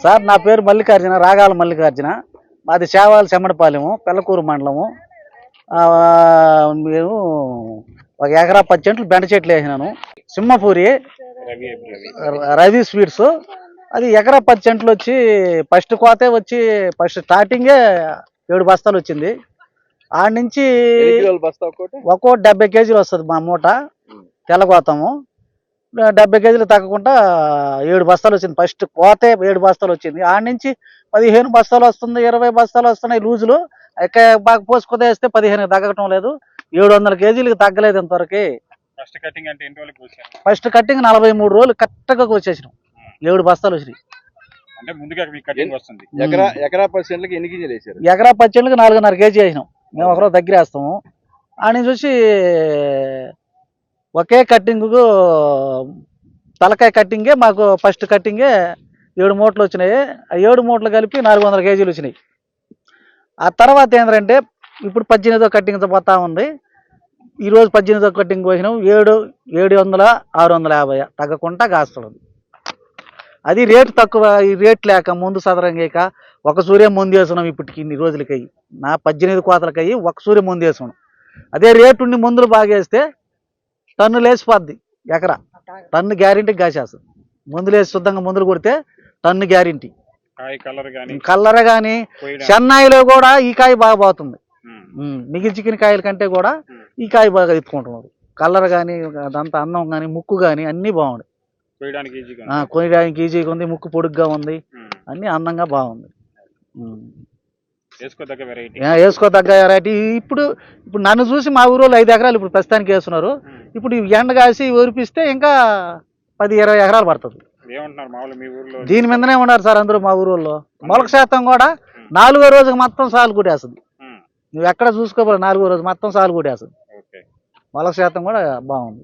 Sir నా పేరు మల్లికార్జున, రాగాల మల్లికార్జున. మాది సేవాల చెమ్మడపాలెము, పెళ్ళకూరు మండలము. మేము 1 ఎకరా 10 సెంట్లు బెండ చెట్లు వేసినాను. సింహపూరి రవి స్వీట్స్. అది ఎకరా 10 సెంట్లు వచ్చి ఫస్ట్ కోతే వచ్చి ఫస్ట్ స్టార్టింగే 7 బస్తాలు వచ్చింది. ఆడ నుంచి ఒక్కోటి 70 కేజీలు వస్తుంది మా మూట. తెల్లగోతాము 70 కేజీలు తగ్గకుండా 7 బస్తాలు వచ్చింది. ఫస్ట్ కోతే 7 బస్తాలు వచ్చింది. ఆడ నుంచి 15 బస్తాలు వస్తుంది, 20 బస్తాలు వస్తున్నాయి లూజులు. బాగా పోసుకుని వేస్తే 15 తగ్గటం లేదు. 700 కేజీలకు తగ్గలేదు ఇంతవరకు. ఫస్ట్ కట్టింగ్ 43 రోజులు కరెక్ట్గా వచ్చేసినాం. 7 బస్తాలు వచ్చినాయి. ఎకరా 10 సెంట్లకి ఎన్ని గింజలు వేసారు? ఎకరా 10 సెంట్లకి 4.5 కేజీ వేసినాం. మేము ఒకరోజు దగ్గర వేస్తాము. ఆడ నుంచి వచ్చి ఒకే కట్టింగ్కు తలకాయ కట్టింగే మాకు ఫస్ట్ కట్టింగే 7 మూటలు వచ్చినాయి. ఆ 7 మూటలు కలిపి 400 కేజీలు వచ్చినాయి. ఆ తర్వాత ఏంటంటే ఇప్పుడు 18వ కట్టింగ్తో పోతా ఉంది. ఈరోజు 18వ కట్టింగ్ పోసినాం. 700, 650 తగ్గకుండా కాస్తుంది. అది రేటు తక్కువ. ఈ రేట్ లేక ముందు సదరంగాక ఒక సూర్య ముందు వేసుకున్నాం. ఇప్పటికి ఇన్ని రోజులకయ్యి నా 18 కోతలకయ్యి ఒక సూర్య ముందు వేసుకున్నాం. అదే రేటు ఉండి మందులు బాగా వేస్తే టన్ను లేచిపోద్ది. ఎకరా టన్ను గ్యారెంటీ కాసేస్తుంది. మందులు వేసి శుద్ధంగా మందులు కొడితే టన్ను గ్యారెంటీ. కలర్ కానీ చెన్నైలో కూడా ఈ కాయ బాగా పోతుంది. మిగిల్చిన కాయల కంటే కూడా ఈ కాయ బాగా ఎత్తుకుంటున్నారు. కలర్ కానీ అదంతా అన్నం కానీ ముక్కు కానీ అన్నీ బాగుంది. కొయ్యడానికి ఈజీగా ఉంది. ముక్కు పొడుగ్గా ఉంది. అన్ని అందంగా బాగుంది. వేసుకోదగ్గ వెరైటీ. ఇప్పుడు నన్ను చూసి మా ఊరోళ్ళు 5 ఎకరాలు ఇప్పుడు ప్రస్తుతానికి వేస్తున్నారు. ఇప్పుడు ఎండ కాసి ఊరిపిస్తే ఇంకా 10-20 ఎకరాలు పడుతుంది. దీని మీదనే ఉన్నారు సార్ అందరూ మా ఊరోళ్ళు. మొలక శాతం కూడా 4వ రోజుకి మొత్తం సాలు కొట్టేస్తుంది. నువ్వు ఎక్కడ చూసుకోవాలి, 4వ రోజు మొత్తం సాలు కొట్టేస్తుంది. మొలక శాతం కూడా బాగుంది.